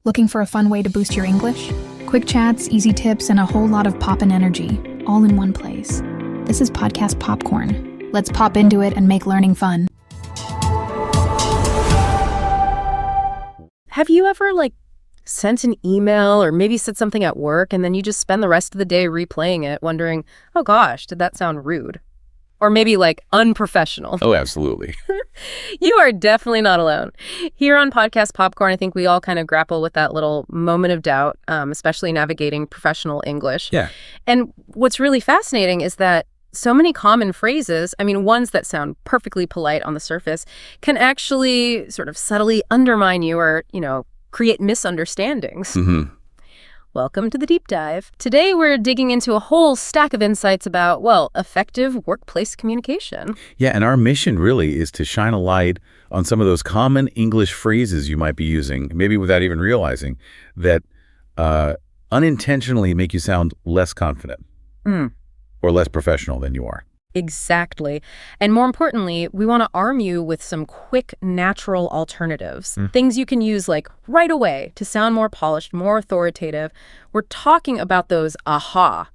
Looking for a fun way to boost your English? Quick chats, easy tips, and a whole lot of poppin' energy, all in one place. This is Podcast Popcorn. Let's pop into it and make learning fun. Have you ever, sent an email or maybe said something at work and then you just spend the rest of the day replaying it, wondering, oh gosh, did that sound rude? Or maybe, unprofessional. Oh, absolutely. You are definitely not alone. Here on Podcast Popcorn, I think we all kind of grapple with that little moment of doubt, especially navigating professional English. Yeah. And what's really fascinating is that so many common phrases, ones that sound perfectly polite on the surface, can actually sort of subtly undermine you or, create misunderstandings. Mm-hmm. Welcome to the deep dive. Today, we're digging into a whole stack of insights about, effective workplace communication. Yeah, and our mission really is to shine a light on some of those common English phrases you might be using, maybe without even realizing, that unintentionally make you sound less confident or less professional than you are. Exactly. And more importantly, we want to arm you with some quick, natural alternatives. Things you can use right away to sound more polished, more authoritative. We're talking about those aha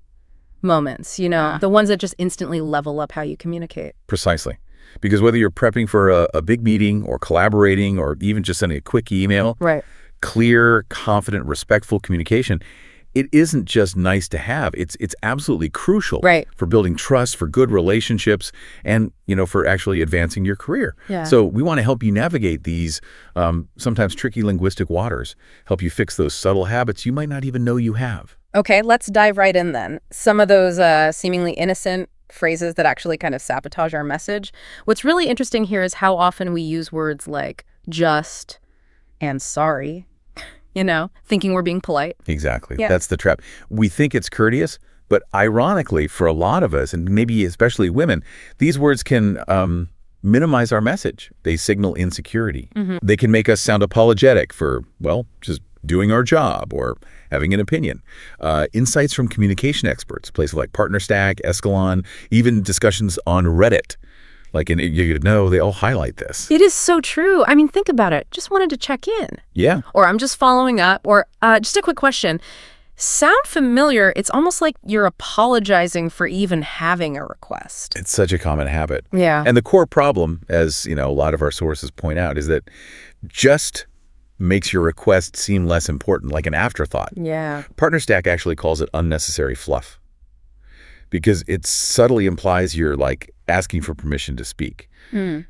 moments, the ones that just instantly level up how you communicate. Precisely. Because whether you're prepping for a big meeting or collaborating or even just sending a quick email, right? Clear, confident, respectful communication, it isn't just nice to have. It's absolutely crucial for building trust, for good relationships, and, for actually advancing your career. Yeah. So we want to help you navigate these sometimes tricky linguistic waters, help you fix those subtle habits you might not even know you have. Okay, let's dive right in then. Some of those seemingly innocent phrases that actually kind of sabotage our message. What's really interesting here is how often we use words like just and sorry. Thinking we're being polite. Exactly. Yeah. That's the trap. We think it's courteous, but ironically, for a lot of us, and maybe especially women, these words can minimize our message. They signal insecurity. Mm-hmm. They can make us sound apologetic for, just doing our job or having an opinion. Insights from communication experts, places like PartnerStack, Escalon, even discussions on Reddit. They all highlight this. It is so true. Think about it. Just wanted to check in. Yeah. Or I'm just following up. Or just a quick question. Sound familiar? It's almost like you're apologizing for even having a request. It's such a common habit. Yeah. And the core problem, as a lot of our sources point out, is that just makes your request seem less important, like an afterthought. Yeah. PartnerStack actually calls it unnecessary fluff because it subtly implies you're asking for permission to speak. And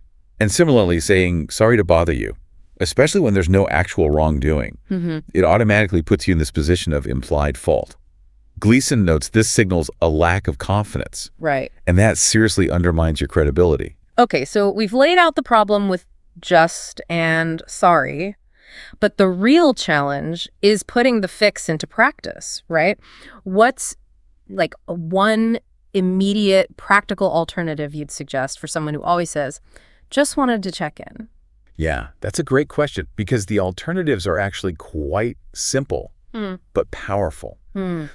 similarly, saying sorry to bother you, especially when there's no actual wrongdoing, it automatically puts you in this position of implied fault. Gleason notes this signals a lack of confidence. Right. And that seriously undermines your credibility. Okay, so we've laid out the problem with just and sorry, but the real challenge is putting the fix into practice, right? What's one immediate practical alternative you'd suggest for someone who always says, just wanted to check in? Yeah, that's a great question because the alternatives are actually quite simple, but powerful.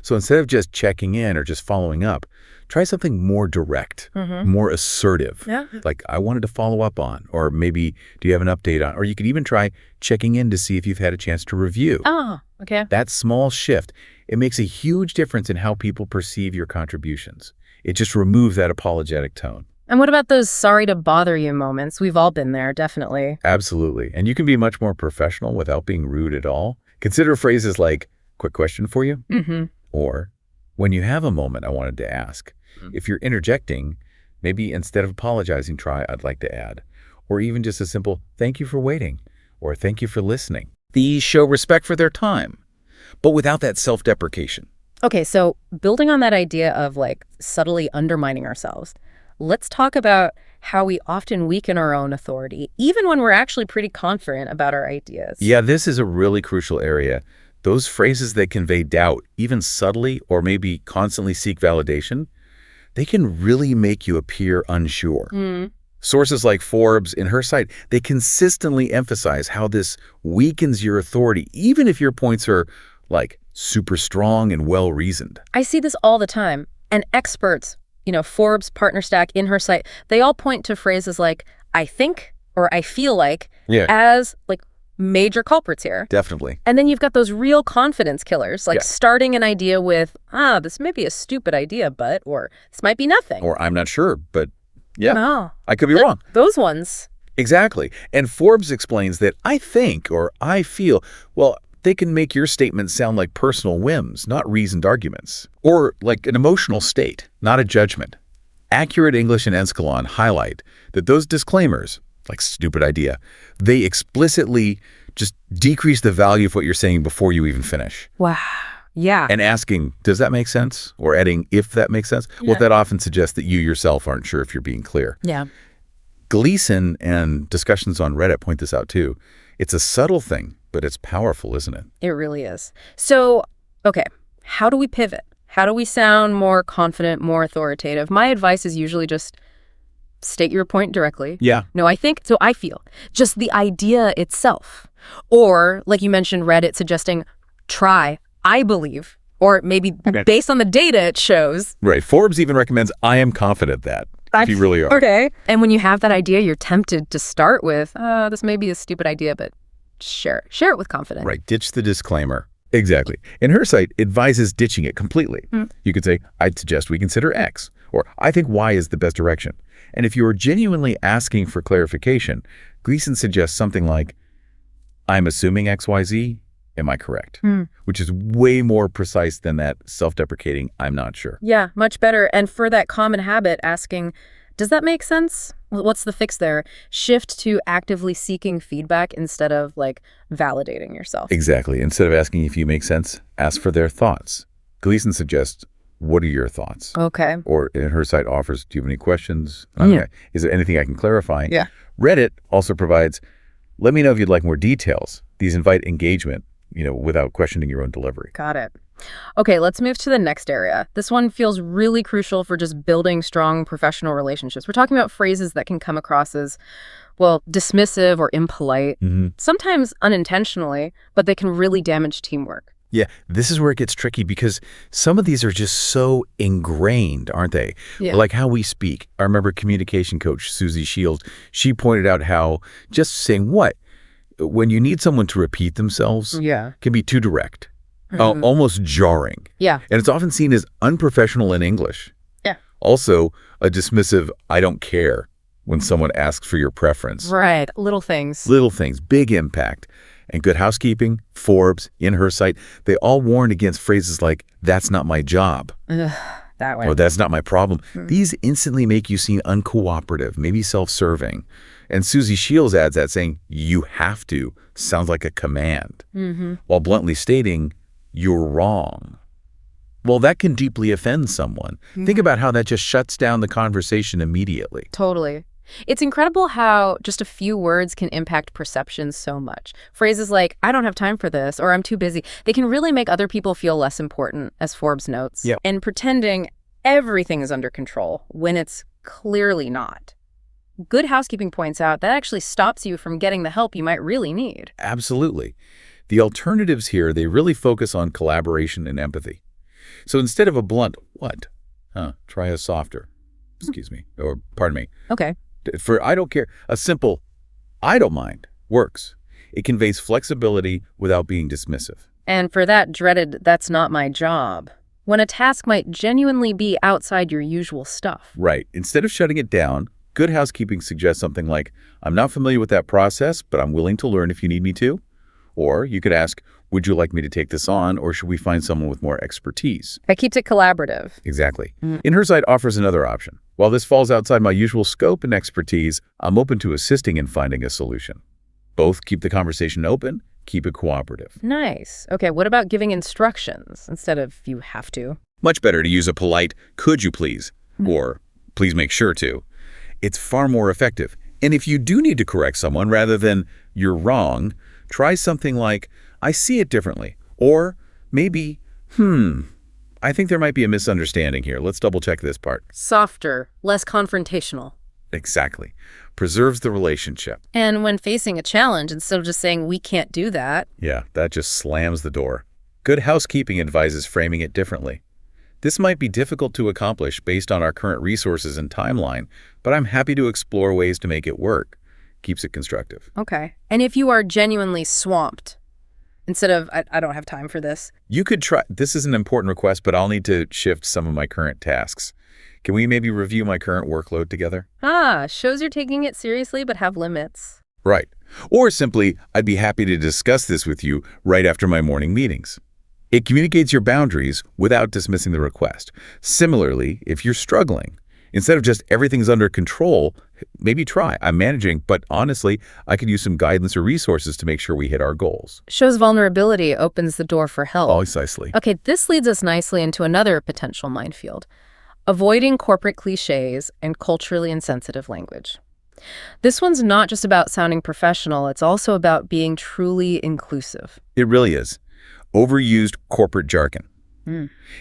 So instead of just checking in or just following up, try something more direct, more assertive. Yeah. I wanted to follow up on, or maybe do you have an update on, or you could even try checking in to see if you've had a chance to review. Oh, okay. That small shift, it makes a huge difference in how people perceive your contributions. It just removes that apologetic tone. And what about those sorry to bother you moments? We've all been there, definitely. Absolutely. And you can be much more professional without being rude at all. Consider phrases like, quick question for you, or when you have a moment I wanted to ask. If you're interjecting, maybe instead of apologizing, try I'd like to add. Or even just a simple thank you for waiting, or thank you for listening. These show respect for their time, but without that self-deprecation. Okay, so building on that idea of subtly undermining ourselves, let's talk about how we often weaken our own authority, even when we're actually pretty confident about our ideas. Yeah, this is a really crucial area. Those phrases that convey doubt, even subtly or maybe constantly seek validation, they can really make you appear unsure. Sources like Forbes in her site, they consistently emphasize how this weakens your authority, even if your points are super strong and well-reasoned. I see this all the time. And experts, Forbes, PartnerStack, in her site, they all point to phrases like, I think, or I feel like, as major culprits here. Definitely. And then you've got those real confidence killers, like starting an idea with, this may be a stupid idea, but, or this might be nothing. Or I'm not sure, but yeah, No. I could be wrong. Those ones. Exactly. And Forbes explains that I think or I feel, well, they can make your statements sound like personal whims, not reasoned arguments. Or like an emotional state, not a judgment. Accurate English and Enskalon highlight that those disclaimers, like stupid idea, they explicitly just decrease the value of what you're saying before you even finish. Wow. Yeah. And asking, does that make sense? Or adding, if that makes sense? Well, that often suggests that you yourself aren't sure if you're being clear. Yeah. Gleason and discussions on Reddit point this out too. It's a subtle thing, but it's powerful, isn't it? It really is. So, okay, how do we pivot? How do we sound more confident, more authoritative? My advice is usually just state your point directly. Yeah. No, I think, so I feel. Just the idea itself. Or, like you mentioned, Reddit suggesting, try, I believe. Or maybe based on the data it shows. Right. Forbes even recommends, I am confident that. If you really are. Okay. And when you have that idea, you're tempted to start with, this may be a stupid idea, but share it with confidence. Right. Ditch the disclaimer. Exactly. And her site advises ditching it completely. You could say, I'd suggest we consider X, or I think Y is the best direction. And if you are genuinely asking for clarification, Gleason suggests something like, I'm assuming XYZ. Am I correct? Which is way more precise than that self-deprecating, I'm not sure. Yeah, much better. And for that common habit, asking, does that make sense? What's the fix there? Shift to actively seeking feedback instead of like validating yourself. Exactly. Instead of asking if you make sense, ask for their thoughts. Gleason suggests, what are your thoughts? Okay. Or in her site offers, do you have any questions? Okay. Is there anything I can clarify? Yeah. Reddit also provides, let me know if you'd like more details. These invite engagement, without questioning your own delivery. Got it. Okay, let's move to the next area. This one feels really crucial for just building strong professional relationships. We're talking about phrases that can come across as, well, dismissive or impolite, sometimes unintentionally, but they can really damage teamwork. Yeah, this is where it gets tricky because some of these are just so ingrained, aren't they? Yeah. Like how we speak. I remember communication coach Susie Shields, she pointed out how just saying what? When you need someone to repeat themselves can be too direct, almost jarring. Yeah. And it's often seen as unprofessional in English. Yeah. Also, a dismissive, I don't care when someone asks for your preference. Right. Little things. Little things, big impact. And Good Housekeeping, Forbes, in her site, they all warn against phrases like, that's not my job. That way. Or that's not my problem. These instantly make you seem uncooperative, maybe self-serving. And Susie Shields adds that saying, you have to, sounds like a command, while bluntly stating, you're wrong. Well, that can deeply offend someone. Think about how that just shuts down the conversation immediately. Totally. It's incredible how just a few words can impact perception so much. Phrases like, I don't have time for this, or I'm too busy, they can really make other people feel less important, as Forbes notes. Yep. And pretending everything is under control when it's clearly not. Good Housekeeping points out that actually stops you from getting the help you might really need. Absolutely. The alternatives here, they really focus on collaboration and empathy. So instead of a blunt, what? Try a softer, pardon me. Okay. For I don't care, a simple, I don't mind, works. It conveys flexibility without being dismissive. And for that dreaded, that's not my job, when a task might genuinely be outside your usual stuff. Right. Instead of shutting it down, Good Housekeeping suggests something like, I'm not familiar with that process, but I'm willing to learn if you need me to. Or you could ask, would you like me to take this on, or should we find someone with more expertise? That keeps it collaborative. Exactly. In her site offers another option. While this falls outside my usual scope and expertise, I'm open to assisting in finding a solution. Both keep the conversation open, keep it cooperative. Nice. Okay, what about giving instructions instead of you have to? Much better to use a polite, could you please, or please make sure to. It's far more effective. And if you do need to correct someone rather than you're wrong, try something like, I see it differently. Or maybe, I think there might be a misunderstanding here. Let's double check this part. Softer, less confrontational. Exactly. Preserves the relationship. And when facing a challenge, instead of just saying, we can't do that. Yeah, that just slams the door. Good Housekeeping advises framing it differently. This might be difficult to accomplish based on our current resources and timeline, but I'm happy to explore ways to make it work. keeps it constructive. Okay. And if you are genuinely swamped, instead of, I don't have time for this. You could try, this is an important request, but I'll need to shift some of my current tasks. Can we maybe review my current workload together? Shows you're taking it seriously but have limits. Right. Or simply, I'd be happy to discuss this with you right after my morning meetings. It communicates your boundaries without dismissing the request. Similarly, if you're struggling, instead of just everything's under control, maybe try, I'm managing, but honestly, I could use some guidance or resources to make sure we hit our goals. Shows vulnerability opens the door for help. Precisely. Okay, this leads us nicely into another potential minefield. Avoiding corporate cliches and culturally insensitive language. This one's not just about sounding professional, it's also about being truly inclusive. It really is. Overused corporate jargon.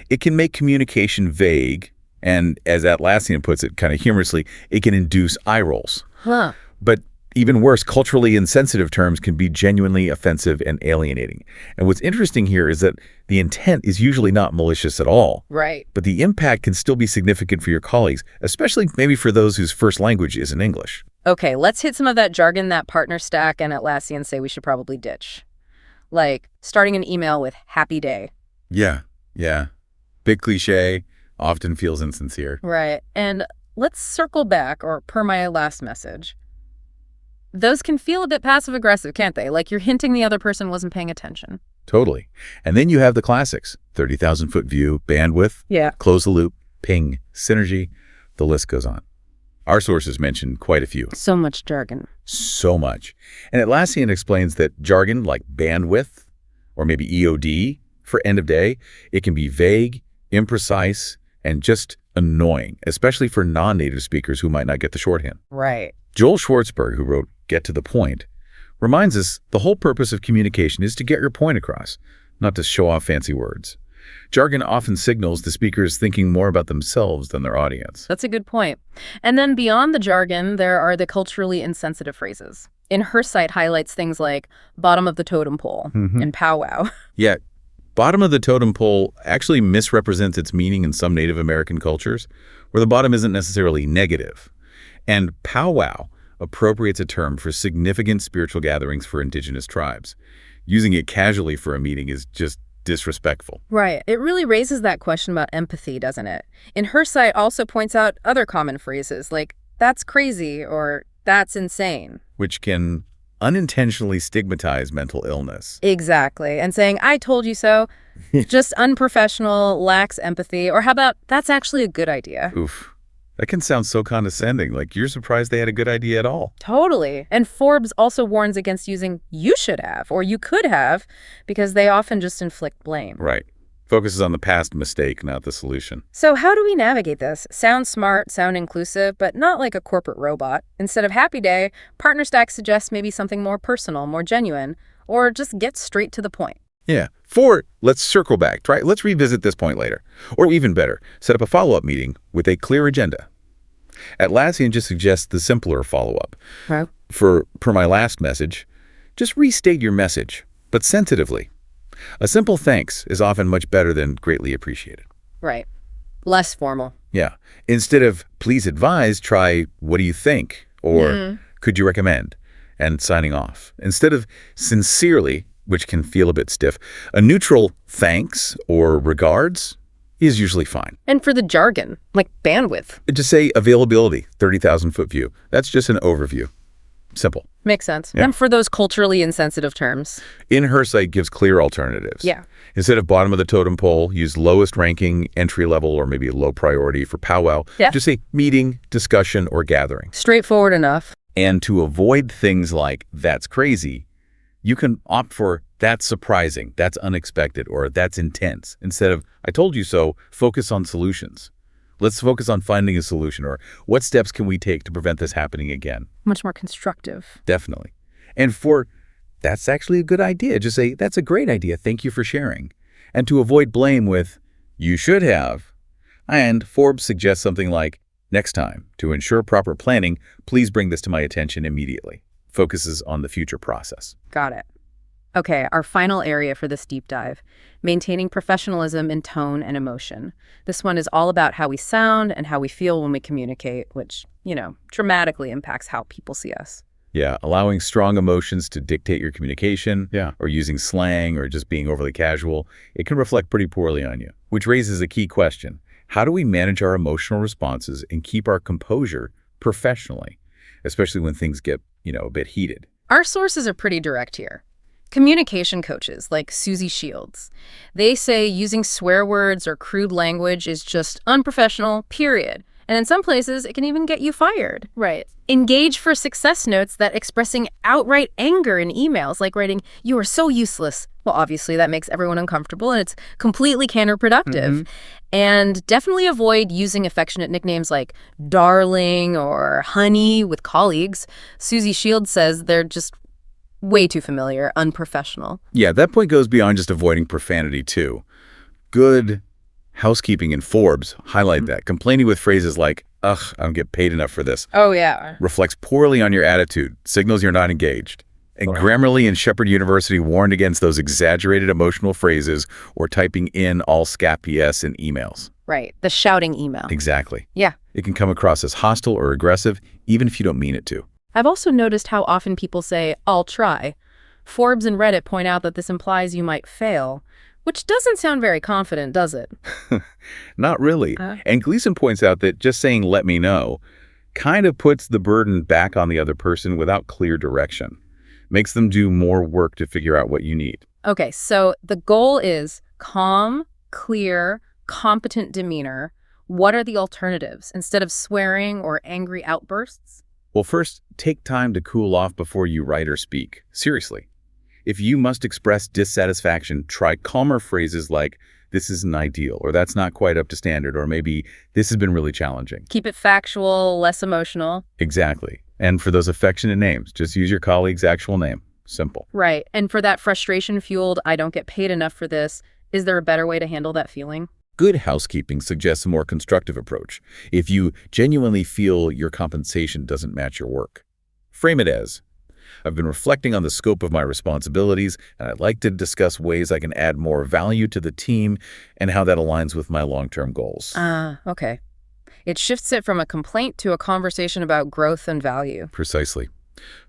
It can make communication vague, and as Atlassian puts it kind of humorously, it can induce eye rolls. But even worse, culturally insensitive terms can be genuinely offensive and alienating. And what's interesting here is that the intent is usually not malicious at all. Right. But the impact can still be significant for your colleagues, especially maybe for those whose first language isn't English. Okay, let's hit some of that jargon that Partner Stack and Atlassian say we should probably ditch. Like starting an email with happy day. Yeah. Big cliche, often feels insincere. Right. And let's circle back, or per my last message. Those can feel a bit passive-aggressive, can't they? Like you're hinting the other person wasn't paying attention. Totally. And then you have the classics, 30,000-foot view, bandwidth, close the loop, ping, synergy, the list goes on. Our sources mention quite a few. So much jargon. So much. And Atlassian explains that jargon like bandwidth, or maybe EOD for end of day, it can be vague, imprecise, and just annoying, especially for non-native speakers who might not get the shorthand. Right. Joel Schwartzberg, who wrote Get to the Point, reminds us the whole purpose of communication is to get your point across, not to show off fancy words. Jargon often signals the speaker is thinking more about themselves than their audience. That's a good point. And then beyond the jargon, there are the culturally insensitive phrases. In her site highlights things like bottom of the totem pole and powwow. Yeah, bottom of the totem pole actually misrepresents its meaning in some Native American cultures, where the bottom isn't necessarily negative. And powwow appropriates a term for significant spiritual gatherings for indigenous tribes. Using it casually for a meeting is just disrespectful. Right. It really raises that question about empathy, doesn't it? In her site also points out other common phrases like, that's crazy, or that's insane. Which can unintentionally stigmatize mental illness. Exactly. And saying, I told you so, just unprofessional, lacks empathy, or how about, that's actually a good idea. Oof. That can sound so condescending, like you're surprised they had a good idea at all. Totally. And Forbes also warns against using you should have or you could have, because they often just inflict blame. Right. Focuses on the past mistake, not the solution. So how do we navigate this? Sound smart, sound inclusive, but not like a corporate robot. Instead of happy day, Partner Stack suggests maybe something more personal, more genuine, or just get straight to the point. Yeah. 4, let's circle back. Let's revisit this point later. Or even better, set up a follow-up meeting with a clear agenda. Atlassian just suggests the simpler follow-up. Right. Per my last message, just restate your message, but sensitively. A simple thanks is often much better than greatly appreciated. Right. Less formal. Yeah. Instead of please advise, try what do you think? Or could you recommend? And signing off. Instead of sincerely, which can feel a bit stiff, a neutral thanks or regards is usually fine. And for the jargon, like bandwidth. Just say availability, 30,000-foot view. That's just an overview. Simple. Makes sense. Yeah. And for those culturally insensitive terms. In her site gives clear alternatives. Yeah. Instead of bottom of the totem pole, use lowest ranking, entry level, or maybe low priority for powwow. Yeah. Just say meeting, discussion, or gathering. Straightforward enough. And to avoid things like that's crazy, you can opt for that's surprising, that's unexpected, or that's intense. Instead of I told you so, focus on solutions. Let's focus on finding a solution, or what steps can we take to prevent this happening again? Much more constructive. Definitely. And for that's actually a good idea, just say that's a great idea, thank you for sharing. And to avoid blame with you should have. And Forbes suggests something like next time, to ensure proper planning, please bring this to my attention immediately. Focuses on the future process. Got it. Okay, our final area for this deep dive, maintaining professionalism in tone and emotion. This one is all about how we sound and how we feel when we communicate, which, dramatically impacts how people see us. Yeah, allowing strong emotions to dictate your communication, or using slang or just being overly casual, it can reflect pretty poorly on you, which raises a key question. How do we manage our emotional responses and keep our composure professionally, especially when things get, a bit heated? Our sources are pretty direct here. Communication coaches like Susie Shields, they say using swear words or crude language is just unprofessional, period. And in some places, it can even get you fired. Right. Engage for success notes that expressing outright anger in emails, like writing, "You are so useless." Well, obviously, that makes everyone uncomfortable, and it's completely counterproductive. And definitely avoid using affectionate nicknames like darling or honey with colleagues. Susie Shields says they're just way too familiar, unprofessional. Yeah, that point goes beyond just avoiding profanity, too. Good housekeeping in Forbes highlight that. Complaining with phrases like, "Ugh, I don't get paid enough for this," Oh, yeah. reflects poorly on your attitude, signals you're not engaged. And Grammarly and Shepherd University warned against those exaggerated emotional phrases or typing in all scat PS in emails. Right, the shouting email. Exactly. Yeah. It can come across as hostile or aggressive, even if you don't mean it to. I've also noticed how often people say, "I'll try." Forbes and Reddit point out that this implies you might fail, which doesn't sound very confident, does it? Not really. And Gleason points out that just saying "let me know" kind of puts the burden back on the other person without clear direction. Makes them do more work to figure out what you need. Okay, so the goal is calm, clear, competent demeanor. What are the alternatives instead of swearing or angry outbursts? Well, first, take time to cool off before you write or speak. Seriously. If you must express dissatisfaction, try calmer phrases like, "This isn't ideal," or "That's not quite up to standard," or maybe "This has been really challenging." Keep it factual, less emotional. Exactly. And for those affectionate names, just use your colleague's actual name. Simple. Right. And for that frustration-fueled, "I don't get paid enough for this," is there a better way to handle that feeling? Good housekeeping suggests a more constructive approach. If you genuinely feel your compensation doesn't match your work, frame it as, "I've been reflecting on the scope of my responsibilities, and I'd like to discuss ways I can add more value to the team and how that aligns with my long-term goals." Okay. It shifts it from a complaint to a conversation about growth and value. Precisely.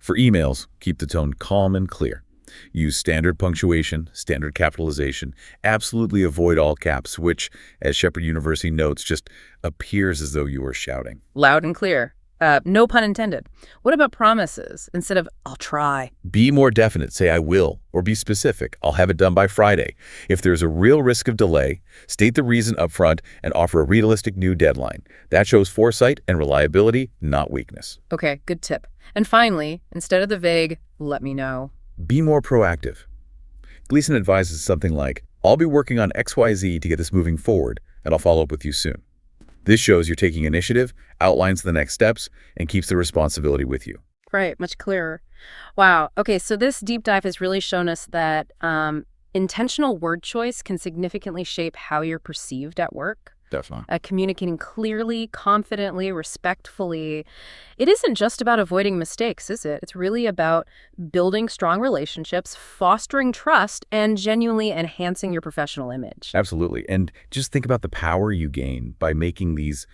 For emails, keep the tone calm and clear. Use standard punctuation, standard capitalization. Absolutely avoid all caps, which, as Shepherd University notes, just appears as though you are shouting. Loud and clear. No pun intended. What about promises? Instead of "I'll try." Be more definite. Say "I will," or be specific. "I'll have it done by Friday." If there's a real risk of delay, state the reason upfront and offer a realistic new deadline. That shows foresight and reliability, not weakness. Okay, good tip. And finally, instead of the vague, "let me know," be more proactive. Gleason advises something like, "I'll be working on XYZ to get this moving forward, and I'll follow up with you soon." This shows you're taking initiative, outlines the next steps, and keeps the responsibility with you. Right, much clearer. Wow. Okay, so this deep dive has really shown us that intentional word choice can significantly shape how you're perceived at work. Definitely. Communicating clearly, confidently, respectfully. It isn't just about avoiding mistakes, is it? It's really about building strong relationships, fostering trust, and genuinely enhancing your professional image. Absolutely. And just think about the power you gain by making these,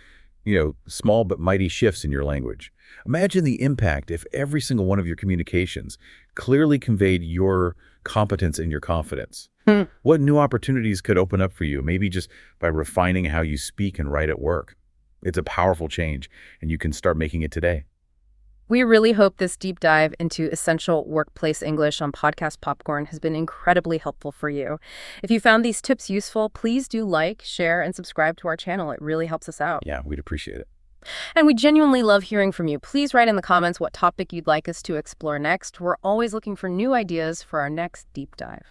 small but mighty shifts in your language. Imagine the impact if every single one of your communications clearly conveyed your competence and your confidence. What new opportunities could open up for you, maybe just by refining how you speak and write at work? It's a powerful change, and you can start making it today. We really hope this deep dive into essential workplace English on Podcast Popcorn has been incredibly helpful for you. If you found these tips useful, please do like, share, and subscribe to our channel. It really helps us out. Yeah, we'd appreciate it. And we genuinely love hearing from you. Please write in the comments what topic you'd like us to explore next. We're always looking for new ideas for our next deep dive.